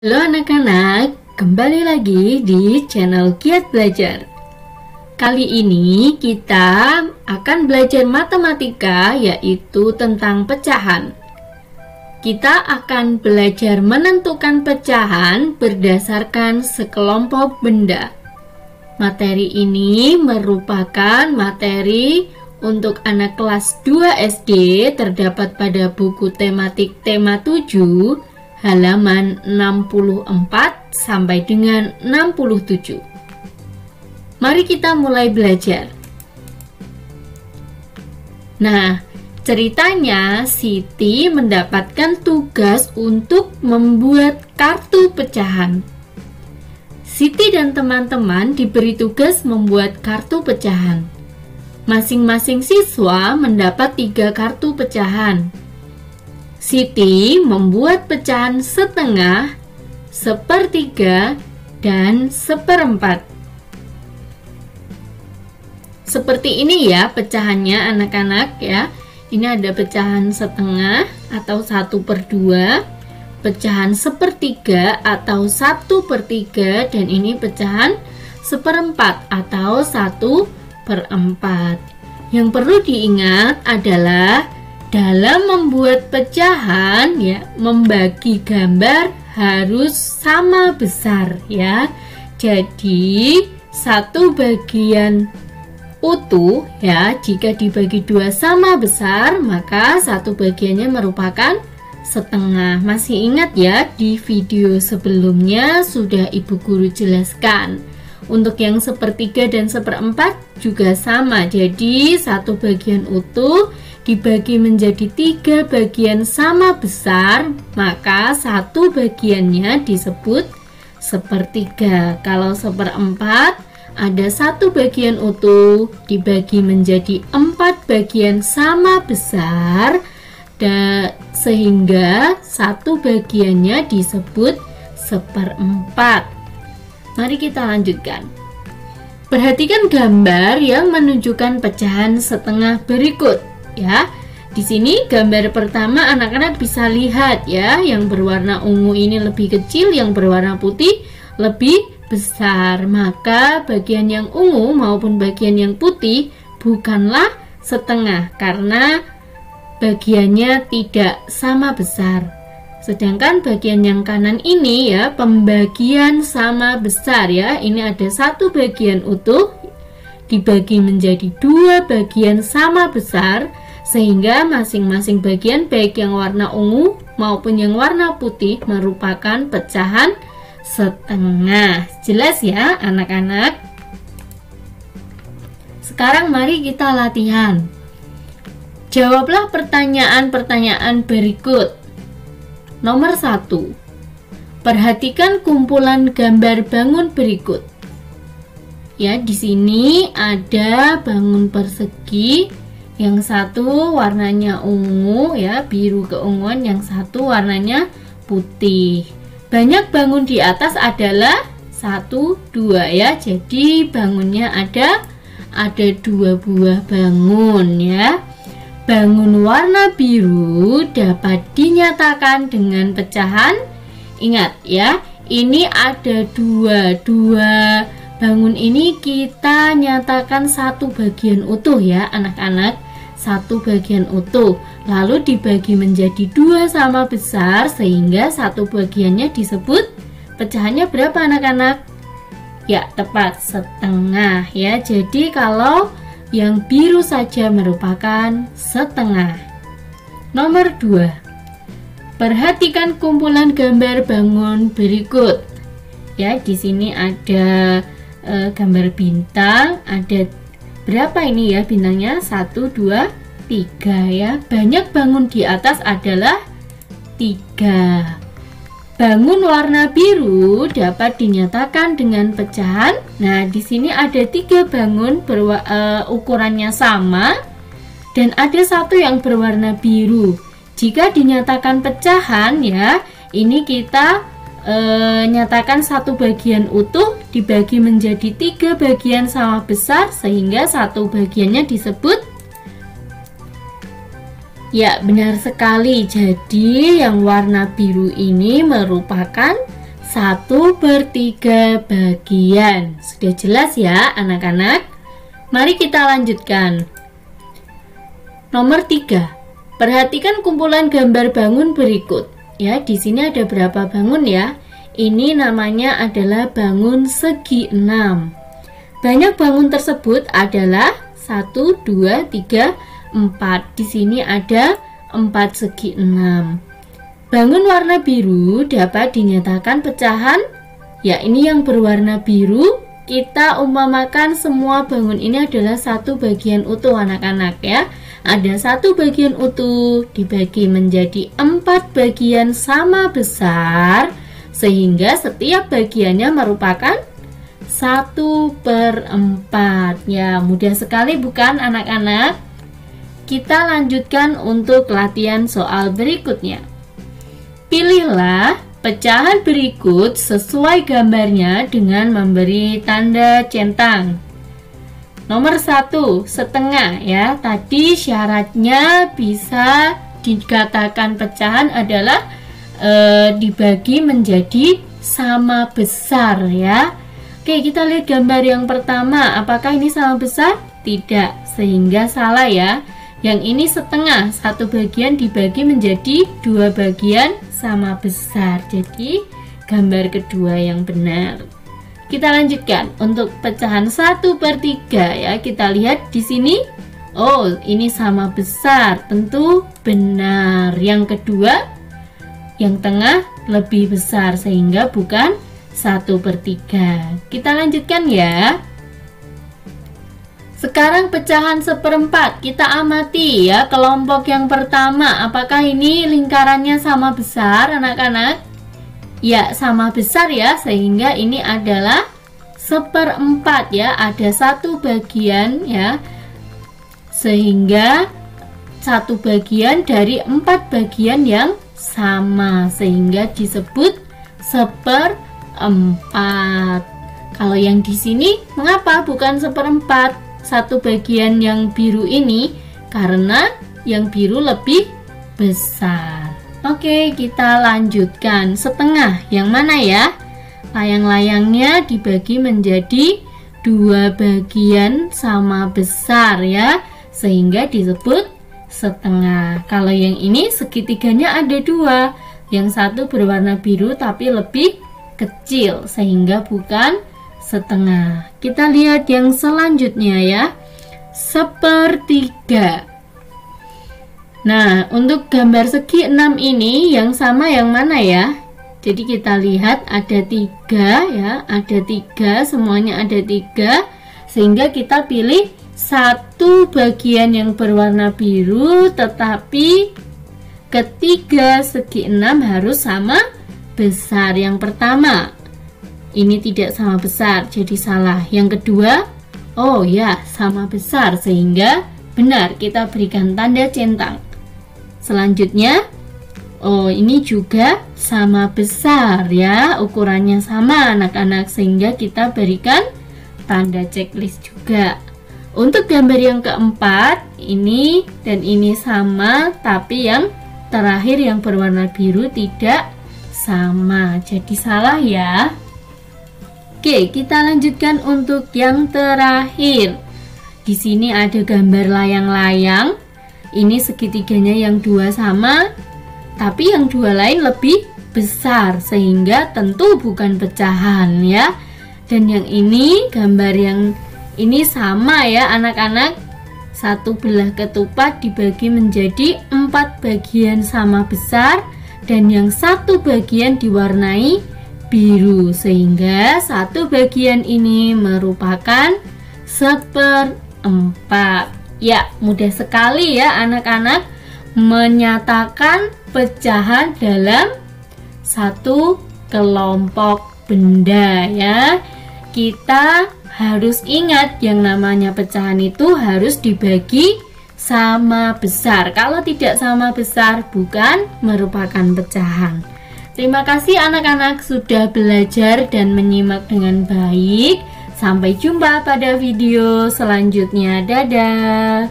Halo anak-anak, kembali lagi di channel Giat Belajar. Kali ini kita akan belajar matematika, yaitu tentang pecahan. Kita akan belajar menentukan pecahan berdasarkan sekelompok benda. Materi ini merupakan materi untuk anak kelas 2 SD, terdapat pada buku tematik tema 7 halaman 64 sampai dengan 67. Mari kita mulai belajar. Nah, ceritanya Siti mendapatkan tugas untuk membuat kartu pecahan. Siti dan teman-teman diberi tugas membuat kartu pecahan. Masing-masing siswa mendapat 3 kartu pecahan. Siti membuat pecahan setengah, sepertiga, dan seperempat. Seperti ini ya pecahannya anak-anak ya. Ini ada pecahan setengah atau 1/2, pecahan sepertiga atau 1/3, dan ini pecahan seperempat atau 1/4. Yang perlu diingat adalah dalam membuat pecahan ya, membagi gambar harus sama besar ya. Jadi satu bagian utuh ya, jika dibagi 2 sama besar, maka satu bagiannya merupakan setengah. Masih ingat ya, di video sebelumnya sudah ibu guru jelaskan. Untuk yang sepertiga dan seperempat juga sama. Jadi satu bagian utuh dibagi menjadi 3 bagian sama besar, maka satu bagiannya disebut sepertiga. Kalau seperempat, ada satu bagian utuh dibagi menjadi 4 bagian sama besar, dan sehingga satu bagiannya disebut seperempat. Mari kita lanjutkan. Perhatikan gambar yang menunjukkan pecahan setengah berikut. Ya, di sini gambar pertama anak-anak bisa lihat ya, yang berwarna ungu ini lebih kecil, yang berwarna putih lebih besar. Maka bagian yang ungu maupun bagian yang putih bukanlah setengah karena bagiannya tidak sama besar. Sedangkan bagian yang kanan ini ya, pembagian sama besar ya. Ini ada satu bagian utuh dibagi menjadi 2 bagian sama besar, sehingga masing-masing bagian baik yang warna ungu maupun yang warna putih merupakan pecahan setengah. Jelas ya anak-anak? Sekarang mari kita latihan. Jawablah pertanyaan-pertanyaan berikut. Nomor 1. Perhatikan kumpulan gambar bangun berikut. Ya, di sini ada bangun persegi. Yang satu warnanya ungu ya, biru keunguan, yang satu warnanya putih. Banyak bangun di atas adalah 1, 2 ya. Jadi bangunnya ada 2 buah bangun ya. Bangun warna biru dapat dinyatakan dengan pecahan. Ingat ya, ini ada dua bangun ini kita nyatakan satu bagian utuh ya anak-anak. Satu bagian utuh lalu dibagi menjadi 2 sama besar, sehingga satu bagiannya disebut pecahannya berapa anak-anak? Ya, tepat setengah ya. Jadi kalau yang biru saja merupakan setengah. Nomor 2. Perhatikan kumpulan gambar bangun berikut. Ya, di sini ada gambar bintang, ada berapa ini ya bintangnya? 1, 2, 3 ya. Banyak bangun di atas adalah 3. Bangun warna biru dapat dinyatakan dengan pecahan. Nah, di sini ada 3 bangun ukurannya sama dan ada satu yang berwarna biru. Jika dinyatakan pecahan ya, ini kita nyatakan satu bagian utuh dibagi menjadi 3 bagian sama besar, sehingga satu bagiannya disebut Ya, benar sekali. Jadi yang warna biru ini merupakan 1/3 bagian. Sudah jelas ya anak-anak? Mari kita lanjutkan. Nomor 3. Perhatikan kumpulan gambar bangun berikut. Ya, di sini ada berapa bangun ya? Ini namanya adalah bangun segi 6. Banyak bangun tersebut adalah 1, 2, 3, 4. Di sini ada 4 segi 6. Bangun warna biru dapat dinyatakan pecahan. Ya, ini yang berwarna biru. Kita umpamakan semua bangun ini adalah satu bagian utuh anak-anak ya. Ada satu bagian utuh dibagi menjadi 4 bagian sama besar, sehingga setiap bagiannya merupakan 1/4. Ya, mudah sekali bukan anak-anak? Kita lanjutkan untuk latihan soal berikutnya. Pilihlah pecahan berikut sesuai gambarnya dengan memberi tanda centang. Nomor 1, setengah ya. Tadi syaratnya bisa dikatakan pecahan adalah dibagi menjadi sama besar ya. Oke, kita lihat gambar yang pertama. Apakah ini sama besar? Tidak, sehingga salah ya. Yang ini setengah, satu bagian dibagi menjadi 2 bagian sama besar. Jadi gambar kedua yang benar. Kita lanjutkan untuk pecahan 1/3 ya. Kita lihat di sini. Oh, ini sama besar. Tentu benar. Yang kedua, yang tengah lebih besar sehingga bukan 1/3. Kita lanjutkan ya. Sekarang pecahan 1/4. Kita amati ya kelompok yang pertama. Apakah ini lingkarannya sama besar anak-anak? Ya, sama besar ya, sehingga ini adalah 1/4 ya. Ada satu bagian ya, sehingga satu bagian dari 4 bagian yang sama, sehingga disebut 1/4. Kalau yang di sini mengapa bukan 1/4? Satu bagian yang biru ini karena yang biru lebih besar. Oke, kita lanjutkan. Setengah yang mana ya? Layang-layangnya dibagi menjadi 2 bagian sama besar ya, sehingga disebut setengah. Kalau yang ini segitiganya ada 2. Yang satu berwarna biru tapi lebih kecil, sehingga bukan setengah. Kita lihat yang selanjutnya ya. 1/3. Nah, untuk gambar segi 6 ini yang sama yang mana ya? Jadi kita lihat ada 3 ya, ada 3, semuanya ada 3, sehingga kita pilih satu bagian yang berwarna biru, tetapi ketiga segi 6 harus sama besar. Yang pertama ini tidak sama besar, jadi salah. Yang kedua, oh ya, sama besar, sehingga benar, kita berikan tanda centang. Selanjutnya, oh ini juga sama besar ya, ukurannya sama anak-anak, sehingga kita berikan tanda checklist juga. Untuk gambar yang keempat, ini dan ini sama, tapi yang terakhir yang berwarna biru tidak sama, jadi salah ya. Oke, kita lanjutkan untuk yang terakhir. Di sini ada gambar layang-layang. Ini segitiganya yang 2 sama, tapi yang 2 lain lebih besar, sehingga tentu bukan pecahan ya. Dan yang ini, gambar yang ini sama ya anak-anak. Satu belah ketupat dibagi menjadi 4 bagian sama besar, dan yang satu bagian diwarnai biru, sehingga satu bagian ini merupakan 1/4. Ya, mudah sekali ya anak-anak menyatakan pecahan dalam satu kelompok benda ya. Kita harus ingat yang namanya pecahan itu harus dibagi sama besar. Kalau tidak sama besar bukan merupakan pecahan. Terima kasih anak-anak sudah belajar dan menyimak dengan baik. Sampai jumpa pada video selanjutnya. Dadah.